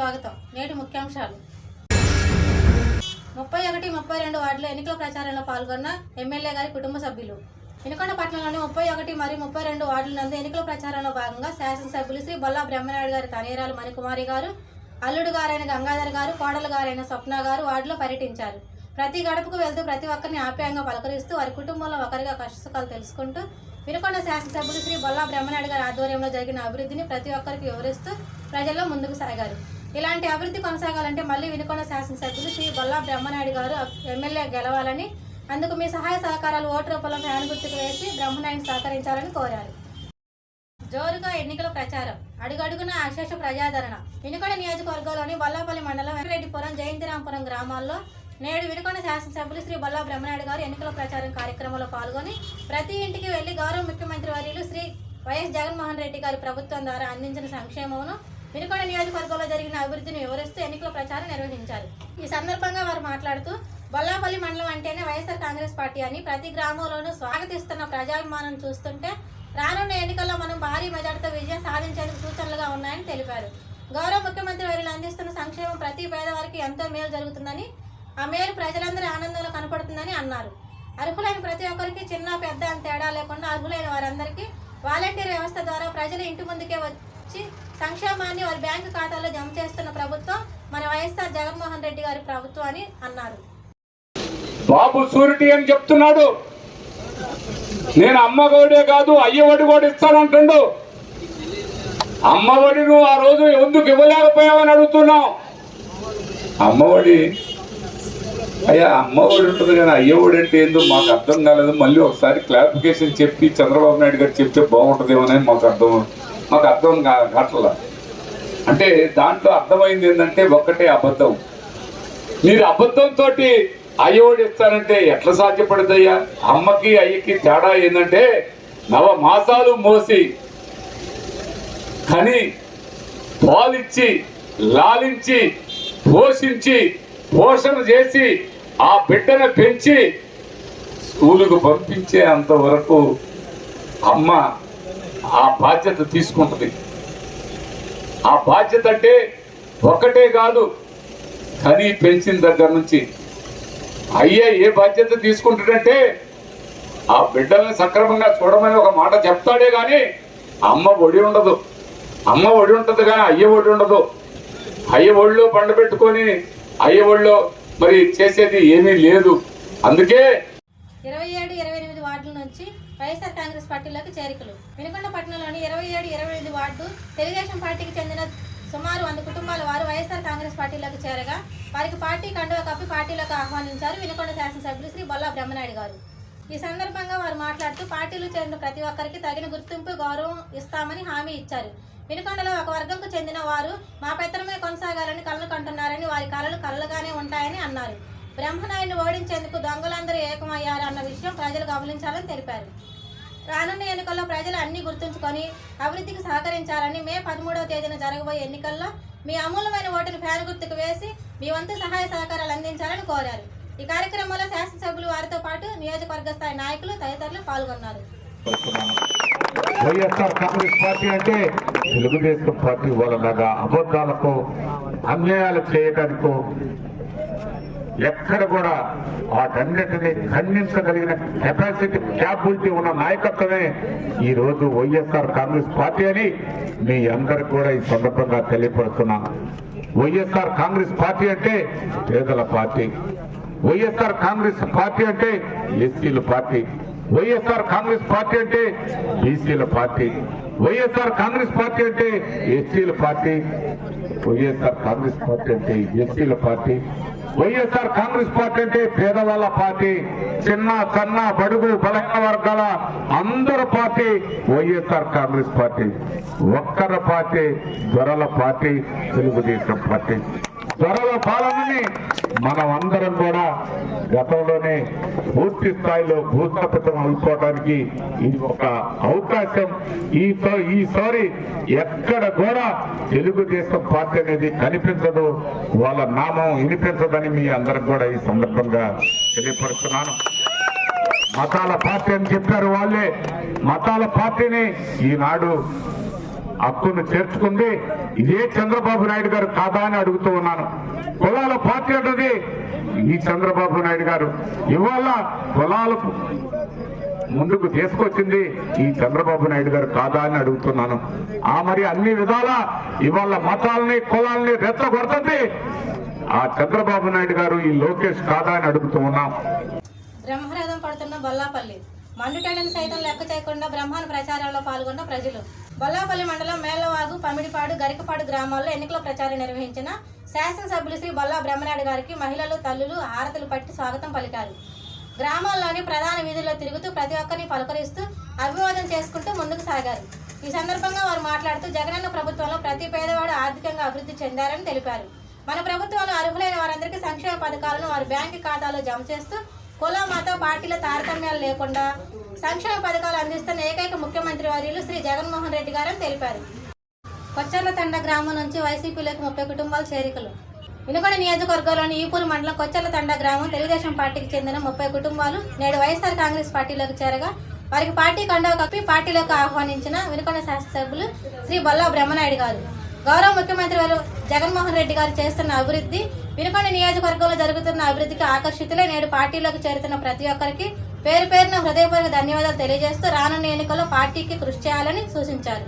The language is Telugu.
స్వాగతం. నేటి ముఖ్యాంశాలు. 31, 32 వార్డుల ఎన్నికల ప్రచారంలో పాల్గొన్న ఎమ్మెల్యే గారి కుటుంబ సభ్యులు. వినుకొండ పట్టణంలోని 31 మరియు 32 వార్డుల నందు ఎన్నికల ప్రచారంలో భాగంగా శాసనసభ్యులు శ్రీ బొల్లా బ్రహ్మనాయుడు గారి తనయురాలు మణికుమారి గారు, అల్లుడు గారైన గంగాధర్ గారు, కోడలు గారైన స్వప్న గారు వార్డులో పర్యటించారు. ప్రతి గడపకు వెళ్తూ ప్రతి ఒక్కరిని ఆప్యాయంగా పలకరిస్తూ వారి కుటుంబంలో ఒకరిగా కష్టసుఖాలు తెలుసుకుంటూ వినుకొండ శాసనసభ్యులు శ్రీ బొల్లా బ్రహ్మనాయుడు గారి ఆధ్వర్యంలో జరిగిన అభివృద్ధిని ప్రతి ఒక్కరికి వివరిస్తూ ప్రజల్లో ముందుకు సాగారు. ఇలాంటి అభివృద్ధి కొనసాగాలంటే మళ్ళీ వినుకొండ శాసనసభ్యులు శ్రీ బొల్లా బ్రహ్మనాయుడు గారు ఎమ్మెల్యే గెలవాలని, అందుకు మీ సహాయ సహకారాలు ఓటు రూపంలో ఫ్యాన్ గుర్తుకు వేసి బ్రహ్మనాయుడిని సహకరించాలని కోరారు. జోరుగా ఎన్నికల ప్రచారం, అడుగడుగున అశేష ప్రజాదరణ. వినుకొండ నియోజకవర్గంలోని బొల్లాపల్లి మండలం వెంకటరెడ్డిపురం, జయంతిరాంపురం గ్రామాల్లో నేడు వినుకొండ శాసనసభ్యులు శ్రీ బొల్లా బ్రహ్మనాయుడు గారు ఎన్నికల ప్రచారం కార్యక్రమంలో పాల్గొని ప్రతి ఇంటికి వెళ్లి గౌరవ ముఖ్యమంత్రి వర్యులు శ్రీ వైఎస్ జగన్మోహన్ రెడ్డి గారి ప్రభుత్వం ద్వారా అందించిన సంక్షేమమును, వినుకొండ నియోజకవర్గంలో జరిగిన అభివృద్ధిని వివరిస్తూ ఎన్నికల ప్రచారం నిర్వహించారు. ఈ సందర్భంగా వారు మాట్లాడుతూ బొల్లాపల్లి మండలం అంటేనే వైఎస్ఆర్ కాంగ్రెస్ పార్టీ అని, ప్రతి గ్రామంలోనూ స్వాగతిస్తున్న ప్రజాభిమానం చూస్తుంటే రానున్న ఎన్నికల్లో మనం భారీ మెజార్టీతో విజయం సాధించేందుకు సూచనలుగా ఉన్నాయని తెలిపారు. గౌరవ ముఖ్యమంత్రి వర్యులు అందిస్తున్న సంక్షేమం ప్రతి పేదవారికి ఎంతో మేలు జరుగుతుందని, ఆ మేలు ప్రజలందరి ఆనందంలో కనపడుతుందని అన్నారు. అర్హులైన ప్రతి ఒక్కరికి చిన్న పెద్ద అని తేడా లేకుండా అర్హులైన వారందరికీ వాలంటీర్ వ్యవస్థ ద్వారా ప్రజల ఇంటి ముందుకే వచ్చి సంక్షేమాన్ని వారి బ్యాంకు ఖాతాలో జమ చేస్తున్న ప్రభుత్వం మన వైఎస్ఆర్ జగన్మోహన్ రెడ్డి గారి ప్రభుత్వం అని అన్నారు. బాబు సూరిటీ అని చెప్తున్నాడు. నేను అమ్మఒడే కాదు అయ్యఒడి కూడా ఇస్తానంటుండు. అమ్మఒడి నువ్వు ఆ రోజు ఎందుకు ఇవ్వలేకపోయావని అడుగుతున్నావు. అమ్మఒడి అయ్యా అమ్మఒడి ఉంటుంది కానీ అయ్యఒడి అంటే ఏందో మాకు అర్థం కాలేదు. మళ్ళీ ఒకసారి క్లారిఫికేషన్ చెప్పి చంద్రబాబు నాయుడు గారు చెప్తే బాగుంటుందేమోనని మాకు అర్థం కావట్లా. అంటే దాంట్లో అర్థమైంది ఏంటంటే ఒక్కటే అబద్ధం. మీరు అబద్ధంతో అయ్యఒడి ఇస్తారంటే ఎట్లా సాధ్యపడుతుందయ్యా? అమ్మకి అయ్యకి తేడా ఏంటంటే 9 మాసాలు మోసి కని పాలిచ్చి లాలించి పోషించి పోషణ చేసి ఆ బిడ్డను పెంచి స్కూలుకు పంపించే అంతవరకు అమ్మ ఆ బాధ్యత తీసుకుంటుంది. ఆ బాధ్యత అంటే ఒక్కటే కాదు, కని పెంచిన దగ్గర నుంచి అయ్యే ఏ బాధ్యత తీసుకుంటాడంటే ఆ బిడ్డల్ని సక్రమంగా చూడమని ఒక మాట చెప్తాడే కానీ అమ్మ ఒడి ఉండదు. అమ్మ ఒడి ఉంటుంది కానీ అయ్య ఒడి ఉండదు. అయ్య ఒడిలో పండు పెట్టుకొని అయ్య ఒడిలో మరి చేసేది ఏమీ లేదు. అందుకే 27, 28 వార్డుల నుంచి వైఎస్ఆర్ కాంగ్రెస్ పార్టీలోకి చేరికలు. వినుకొండ పట్టణంలోని 27, 28 వార్డు తెలుగుదేశం పార్టీకి చెందిన సుమారు 100 కుటుంబాల వారు వైఎస్ఆర్ కాంగ్రెస్ పార్టీలోకి చేరగా వారికి పార్టీ కండువా కప్పి పార్టీలోకి ఆహ్వానించారు వినుకొండ శాసనసభ్యులు శ్రీ బొల్లా బ్రహ్మనాయుడు గారు. ఈ సందర్భంగా వారు మాట్లాడుతూ పార్టీలు చేరిన ప్రతి ఒక్కరికి తగిన గుర్తింపు, గౌరవం ఇస్తామని హామీ ఇచ్చారు. వినుకొండలో ఒక వర్గంకు చెందిన వారు మా పెత్తనమే కొనసాగాలని కలలు కంటున్నారని, వారి కలలు కళ్ళగానే ఉంటాయని అన్నారు. బ్రహ్మనాయుడిని ఓడించేందుకు దొంగలందరూ ఏకమయ్యారు అన్న విషయం ప్రజలు గమనించాలని తెలిపారు. రానున్న ఎన్నికల్లో ప్రజలు అన్ని గుర్తుంచుకొని అభివృద్ధికి సహకరించాలని, మే 13వ తేదీన జరగబోయే ఎన్నికల్లో మీ అమూల్యమైన ఓటును ఫ్యాన్ గుర్తుకు వేసి మీ వంతు సహాయ సహకారాలు అందించాలని కోరారు. ఈ కార్యక్రమంలో శాసనసభ్యులు, వారితో పాటు నియోజకవర్గ స్థాయి నాయకులు తదితరులు పాల్గొన్నారు. వైఎస్ఆర్ కాంగ్రెస్ పార్టీ అంటే తెలుగుదేశం పార్టీ వాళ్ళలాగా అబద్ధాలకు అన్యాయాలు చేయడానికో ఎక్కడ కూడా వాటన్నిటిని ఖండించగలిగిన కెపాసిటీ, క్యాపబిలిటీ ఉన్న నాయకత్వమే ఈ రోజు వైఎస్ఆర్ కాంగ్రెస్ పార్టీ అని మీ అందరికి కూడా ఈ సందర్భంగా తెలియపడుతున్నాను. వైఎస్ఆర్ కాంగ్రెస్ పార్టీ అంటే పేదల పార్టీ. వైఎస్ఆర్ కాంగ్రెస్ పార్టీ అంటే ఎస్సీల పార్టీ. వైఎస్ఆర్ కాంగ్రెస్ పార్టీ అంటే బీసీల పార్టీ. వైఎస్ఆర్ కాంగ్రెస్ పార్టీ అంటే ఎస్సీల పార్టీ. వైఎస్ఆర్ కాంగ్రెస్ పార్టీ అంటే ఎస్సీల పార్టీ. వైఎస్ఆర్ కాంగ్రెస్ పార్టీ అంటే పేదవాళ్ళ పార్టీ. చిన్న కన్న బడుగు బలహీన వర్గాల అందరి పార్టీ వైఎస్ఆర్ కాంగ్రెస్ పార్టీ. ఒక్కరి పార్టీ దొరల పార్టీ, తెలుగుదేశం పార్టీ. దొరల పాలనని మనం అందరం కూడా గతంలోనే పూర్తి స్థాయిలో భూస్థాపితం అయిపోవడానికి ఇది ఒక అవకాశం. ఈసారి ఎక్కడ కూడా తెలుగుదేశం పార్టీ అనేది కనిపించదు, వాళ్ళ నామం వినిపించదని మీ అందరికి కూడా ఈ సందర్భంగా తెలియపరుస్తున్నాను. మతాల పార్టీ అని చెప్పారు వాళ్ళే. మతాల పార్టీని ఈనాడు హక్కును చేర్చుకుంది ఇదే చంద్రబాబు నాయుడు గారు కాదా అని అడుగుతూ ఉన్నాను. కులాల పార్టీ అంటది ఈ చంద్రబాబు నాయుడు గారు. ఇవాళ కులాలకు ముందుకు తీసుకొచ్చింది ఈ చంద్రబాబు నాయుడు గారు కాదా అని అడుగుతున్నాను. మరి అన్ని విధాల ఇవాళ మతాలని కులాలని రెచ్చగొడుతుంది ఆ చంద్రబాబు నాయుడు గారు, ఈ లోకేష్ కాదా అని అడుగుతూ ఉన్నాం. బ్రహ్మరథం పడుతున్న బొల్లాపల్లి మండుటెండను సైతం లెక్క చేయకుండా బ్రహ్మాన ప్రచారంలో పాల్గొన్న ప్రజలు. బొల్లాపల్లి మండలం మేళ్లవాగు, పమిడిపాడు, గరికపాడు గ్రామాల్లో ఎన్నికల ప్రచారం నిర్వహించిన శాసనసభ్యులు శ్రీ బొల్లా బ్రహ్మనాయుడు గారికి మహిళలు, తల్లులు హారతులు పట్టి స్వాగతం పలికారు. గ్రామాల్లోని ప్రధాన వీధుల్లో తిరుగుతూ ప్రతి ఒక్కరిని పలకరిస్తూ అభివాదం చేసుకుంటూ ముందుకు సాగారు. ఈ సందర్భంగా వారు మాట్లాడుతూ జగనన్న ప్రభుత్వంలో ప్రతి పేదవాడు ఆర్థికంగా అభివృద్ధి చెందారని తెలిపారు. మన ప్రభుత్వంలో అర్హులైన వారందరికీ సంక్షేమ పథకాలను వారి బ్యాంకు ఖాతాలో జమ చేస్తూ కుల మత పార్టీల తారతమ్యాలు లేకుండా సంక్షేమ పథకాలు అందిస్తున్న ఏకైక ముఖ్యమంత్రి వర్యులు శ్రీ జగన్మోహన్ రెడ్డి గారని తెలిపారు. కొచ్చర్ల తండ గ్రామం నుంచి వైసీపీలోకి 30 కుటుంబాలు చేరికలు. వినుకొండ నియోజకవర్గంలోని ఈపూరు మండలం కొచ్చర్ల తండ గ్రామం తెలుగుదేశం పార్టీకి చెందిన 30 కుటుంబాలు నేడు వైఎస్ఆర్ కాంగ్రెస్ పార్టీలోకి చేరగా వారికి పార్టీ కండువా కప్పి పార్టీలోకి ఆహ్వానించిన వినుకొండ శాసనసభ్యులు శ్రీ బొల్లా బ్రహ్మనాయుడు గారు. గౌరవ ముఖ్యమంత్రి వారు జగన్మోహన్ రెడ్డి గారు చేస్తున్న అభివృద్ధి, వినుకొండ నియోజకవర్గంలో జరుగుతున్న అభివృద్ధికి ఆకర్షితులై నేడు పార్టీలోకి చేరుతున్న ప్రతి ఒక్కరికి పేరు పేరున హృదయపూర్వక ధన్యవాదాలు తెలియజేస్తూ రానున్న ఎన్నికల్లో పార్టీకి కృషి చేయాలని సూచించారు.